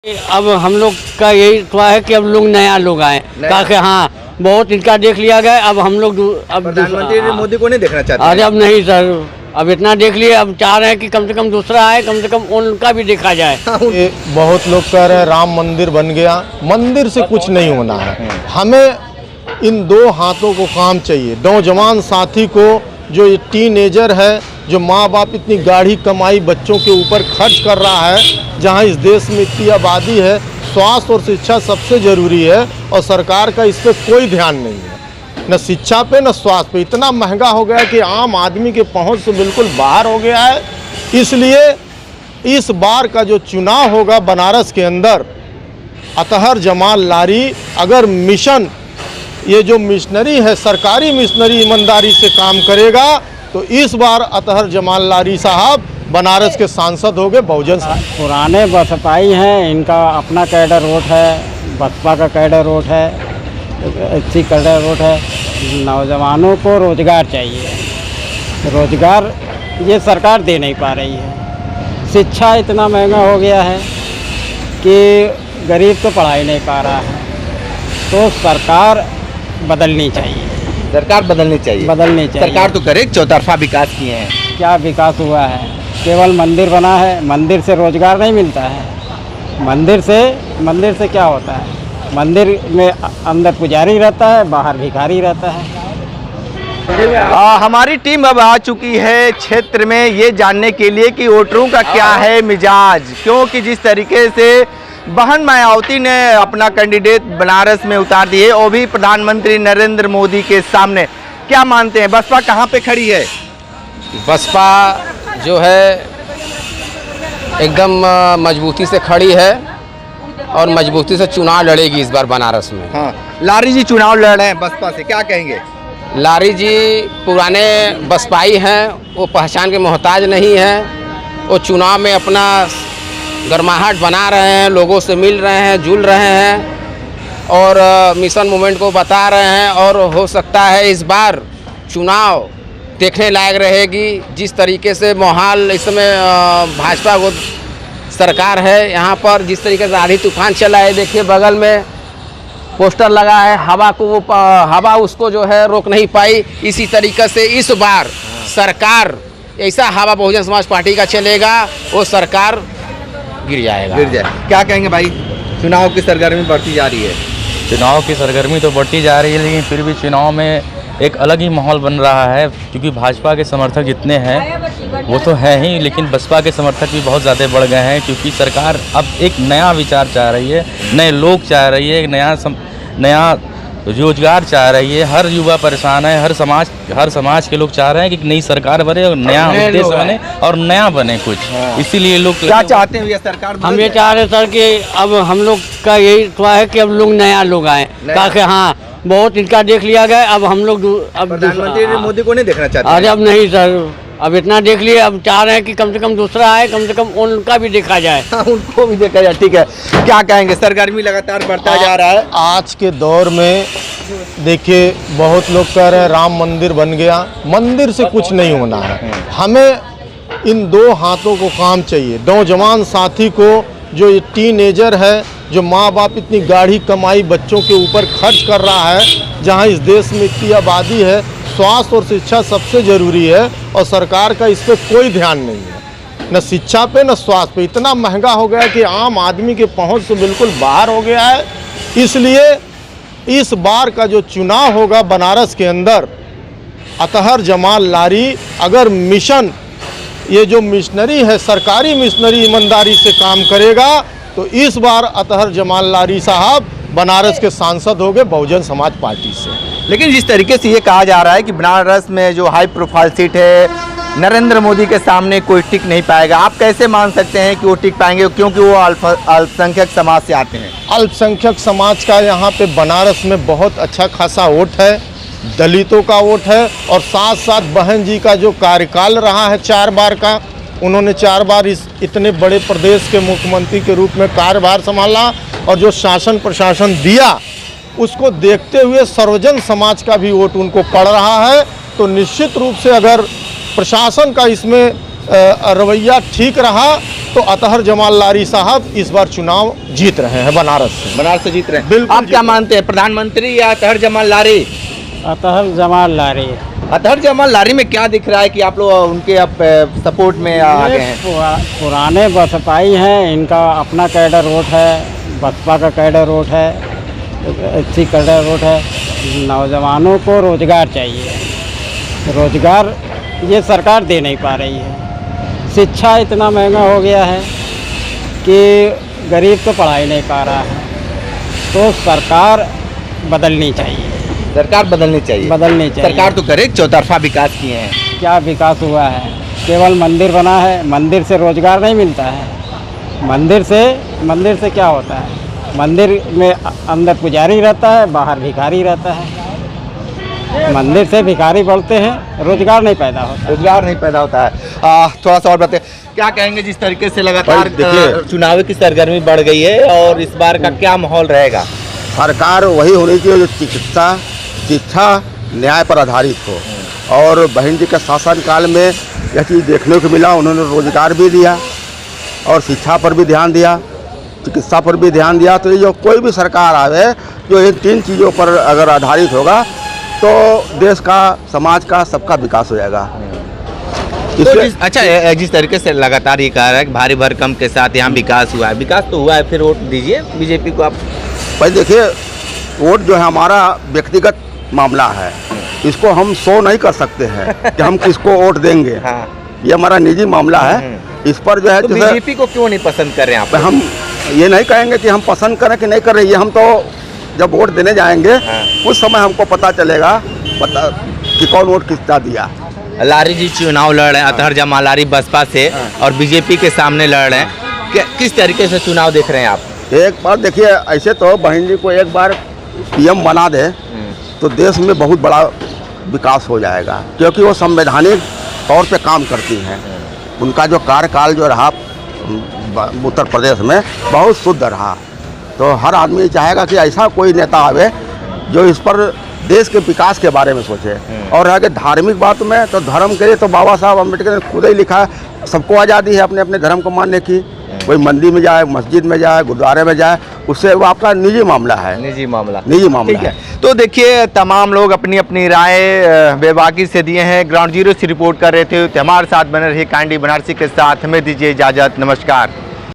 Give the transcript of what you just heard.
अब हम लोग का यही तो है कि अब लोग नया लोग आए ताकि हाँ बहुत इनका देख लिया गया। अब हम लोग अब प्रधानमंत्री मोदी को नहीं देखना चाहते। अरे अब नहीं सर, अब इतना देख लिए, अब चाह रहे हैं कि कम से कम दूसरा आए, कम से कम उनका भी देखा जाए। ये बहुत लोग कह रहे हैं राम मंदिर बन गया, मंदिर से कुछ नहीं होना है। हमें इन दो हाथों को काम चाहिए। नौजवान साथी को, जो ये टीनेजर है, जो माँ बाप इतनी गाढ़ी कमाई बच्चों के ऊपर खर्च कर रहा है, जहाँ इस देश में इतनी आबादी है, स्वास्थ्य और शिक्षा सबसे ज़रूरी है और सरकार का इस पर कोई ध्यान नहीं है, न शिक्षा पे न स्वास्थ्य पे। इतना महंगा हो गया कि आम आदमी के पहुंच से बिल्कुल बाहर हो गया है। इसलिए इस बार का जो चुनाव होगा बनारस के अंदर, अतहर जमाल लारी अगर मिशन, ये जो मिशनरी है, सरकारी मिशनरी ईमानदारी से काम करेगा तो इस बार अतहर जमाल लारी साहब बनारस के सांसद हो गए बहुजन। पुराने बसपाई हैं, इनका अपना कैडर वोट है, बसपा का कैडर वोट है, अच्छी कैडर वोट है। नौजवानों को रोज़गार चाहिए, रोज़गार ये सरकार दे नहीं पा रही है। शिक्षा इतना महंगा हो गया है कि गरीब तो पढ़ाई नहीं पा रहा है, तो सरकार बदलनी चाहिए। सरकार बदलनी चाहिए। सरकार तो करे, चौतरफा विकास किए हैं। क्या विकास हुआ है? केवल मंदिर बना है, मंदिर से रोज़गार नहीं मिलता है। मंदिर से क्या होता है? मंदिर में अंदर पुजारी रहता है, बाहर भिखारी रहता है। हमारी टीम अब आ चुकी है क्षेत्र में ये जानने के लिए कि वोटरों का क्या है मिजाज, क्योंकि जिस तरीके से बहन मायावती ने अपना कैंडिडेट बनारस में उतार दिए, वो भी प्रधानमंत्री नरेंद्र मोदी के सामने। क्या मानते हैं, बसपा कहाँ पे खड़ी है? बसपा जो है एकदम मजबूती से खड़ी है और मजबूती से चुनाव लड़ेगी इस बार बनारस में। हाँ, लारी जी चुनाव लड़ रहे हैं बसपा से, क्या कहेंगे? लारी जी पुराने बसपाई हैं, वो पहचान के मोहताज नहीं हैं। वो चुनाव में अपना गर्माहट बना रहे हैं, लोगों से मिल रहे हैं, जुल रहे हैं और मिशन मूवमेंट को बता रहे हैं। और हो सकता है इस बार चुनाव देखने लायक रहेगी। जिस तरीके से माहौल इस समय भाजपा को सरकार है यहाँ पर, जिस तरीके से आंधी तूफान चला है, देखिए बगल में पोस्टर लगा है, हवा उसको जो है रोक नहीं पाई। इसी तरीके से इस बार सरकार, ऐसा हवा बहुजन समाज पार्टी का चलेगा, वो सरकार गिर जाए। क्या कहेंगे भाई, चुनाव की सरगर्मी बढ़ती जा रही है? चुनाव की सरगर्मी तो बढ़ती जा रही है, लेकिन फिर भी चुनाव में एक अलग ही माहौल बन रहा है, क्योंकि भाजपा के समर्थक जितने हैं वो तो है ही, लेकिन बसपा के समर्थक भी बहुत ज़्यादा बढ़ गए हैं, क्योंकि सरकार अब एक नया विचार चाह रही है, नए लोग चाह रही है, एक नया रोजगार चाह रही है। हर युवा परेशान है, हर समाज के लोग चाह रहे हैं कि नई सरकार बने और नया उद्देश्य बने और नया बने कुछ। इसीलिए लोग क्या चाहते हैं ये सरकार? हम ये चाह रहे सर कि अब हम लोग का यही तो है कि अब लोग नया लोग आए ताकि हाँ बहुत इनका देख लिया गया। अब हम लोग अब प्रधानमंत्री मोदी को नहीं देखना चाहते। अरे अब नहीं सर, अब इतना देख लिए, अब चाह रहे हैं कि कम से कम दूसरा आए, कम से कम उनका भी देखा जाए। उनको भी देखा जाए, ठीक है। क्या कहेंगे, सरगर्मी लगातार बढ़ता जा रहा है। आज के दौर में देखिए बहुत लोग कह रहे हैं राम मंदिर बन गया, मंदिर से कुछ नहीं होना है। हमें इन दो हाथों को काम चाहिए। नौजवान साथी को, जो ये टीनेजर है, जो माँ बाप इतनी गाढ़ी कमाई बच्चों के ऊपर खर्च कर रहा है, जहाँ इस देश में इतनी आबादी है, स्वास्थ्य और शिक्षा सबसे ज़रूरी है और सरकार का इस पर कोई ध्यान नहीं है, न शिक्षा पे न स्वास्थ्य पे। इतना महंगा हो गया कि आम आदमी के पहुंच से बिल्कुल बाहर हो गया है। इसलिए इस बार का जो चुनाव होगा बनारस के अंदर, अतहर जमाल लारी अगर मिशन, ये जो मिशनरी है, सरकारी मिशनरी ईमानदारी से काम करेगा तो इस बार अतहर जमाल लारी साहब बनारस के सांसद हो गए बहुजन समाज पार्टी से। लेकिन जिस तरीके से ये कहा जा रहा है कि बनारस में जो हाई प्रोफाइल सीट है, नरेंद्र मोदी के सामने कोई टिक नहीं पाएगा, आप कैसे मान सकते हैं कि वो टिक पाएंगे, क्योंकि वो अल्पसंख्यक समाज से आते हैं? अल्पसंख्यक समाज का यहाँ पे बनारस में बहुत अच्छा खासा वोट है, दलितों का वोट है और साथ साथ बहन जी का जो कार्यकाल रहा है 4 बार का, उन्होंने 4 बार इस इतने बड़े प्रदेश के मुख्यमंत्री के रूप में कार्यभार संभाला और जो शासन प्रशासन दिया उसको देखते हुए सर्वजन समाज का भी वोट उनको पड़ रहा है। तो निश्चित रूप से अगर प्रशासन का इसमें रवैया ठीक रहा तो अतहर जमाल लारी साहब इस बार चुनाव जीत रहे हैं बनारस से। बनारस से जीत रहे हैं। बिल्कुल आप क्या मानते हैं, प्रधानमंत्री या अतहर जमाल लारी? अतहर जमाल लारी। अतहर जमाल लारी में क्या दिख रहा है कि आप लोग उनके अब सपोर्ट में आ गए हैं? पुराने बसपाई हैं, इनका अपना कैडर वोट है, बसपा का कैडर वोट है, अच्छी कैडर वोट है। नौजवानों को रोजगार चाहिए, रोजगार ये सरकार दे नहीं पा रही है। शिक्षा इतना महंगा हो गया है कि गरीब तो पढ़ाई नहीं पा रहा है, तो सरकार बदलनी चाहिए। सरकार बदलनी चाहिए। बदलनी चाहिए। सरकार तो करे, चौतरफा विकास किए हैं। क्या विकास हुआ है? केवल मंदिर बना है, मंदिर से रोजगार नहीं मिलता है। मंदिर से क्या होता है? मंदिर में अंदर पुजारी रहता है, बाहर भिखारी रहता है। मंदिर से भिखारी बढ़ते हैं, रोजगार नहीं पैदा होता। रोजगार नहीं पैदा होता है। थोड़ा सा और बताइए, क्या कहेंगे जिस तरीके से लगातार चुनाव की सरगर्मी बढ़ गई है और इस बार का क्या माहौल रहेगा? सरकार वही होनी चाहिए जो चिकित्सा, शिक्षा, न्याय पर आधारित हो। और बहन जी के शासनकाल में यह चीज़ देखने को मिला, उन्होंने रोजगार भी दिया और शिक्षा पर भी ध्यान दिया, चिकित्सा पर भी ध्यान दिया। तो ये जो कोई भी सरकार आवे जो इन तीन चीज़ों पर अगर आधारित होगा तो देश का, समाज का, सबका विकास हो जाएगा। अच्छा, जिस तरीके से लगातार ये कह रहा है कि भारी भरकम के साथ यहाँ विकास हुआ है, विकास तो हुआ है, फिर वोट दीजिए बीजेपी को आप। भाई देखिए, वोट जो है हमारा व्यक्तिगत मामला है, इसको हम शो नहीं कर सकते हैं कि हम किसको वोट देंगे। हाँ। ये हमारा निजी मामला है। इस पर जो है तो बीजेपी को क्यों नहीं पसंद कर रहे हैं आप? हम ये नहीं कहेंगे कि हम पसंद करें कि नहीं कर रहे, ये हम तो जब वोट देने जाएंगे उस समय हमको पता चलेगा कि कौन वोट किसका दिया। लारी जी चुनाव लड़ रहे हैं, अतहर जमाल लारी बसपा से और बीजेपी के सामने लड़ रहे हैं। किस तरीके से चुनाव देख रहे हैं आप? एक बार देखिए, ऐसे तो बहन जी को एक बार पीएम बना दे तो देश में बहुत बड़ा विकास हो जाएगा, क्योंकि वो संवैधानिक तौर पे काम करती हैं। उनका जो कार्यकाल जो रहा उत्तर प्रदेश में बहुत शुद्ध रहा। तो हर आदमी चाहेगा कि ऐसा कोई नेता आवे जो इस पर देश के विकास के बारे में सोचे। और रह गए धार्मिक बात में, तो धर्म के लिए तो बाबा साहब अम्बेडकर ने खुद ही लिखा है, सबको आज़ादी है अपने अपने धर्म को मानने की। कोई मंदिर में जाए, मस्जिद में जाए, गुरुद्वारे में जाए, उससे वो आपका निजी मामला है। निजी मामला ठीक है। तो देखिए, तमाम लोग अपनी अपनी राय बेबाकी से दिए हैं। ग्राउंड जीरो से रिपोर्ट कर रहे थे, हमारे साथ बने रहिए कैंडी बनारसी के साथ। हमें दीजिए इजाज़त, नमस्कार।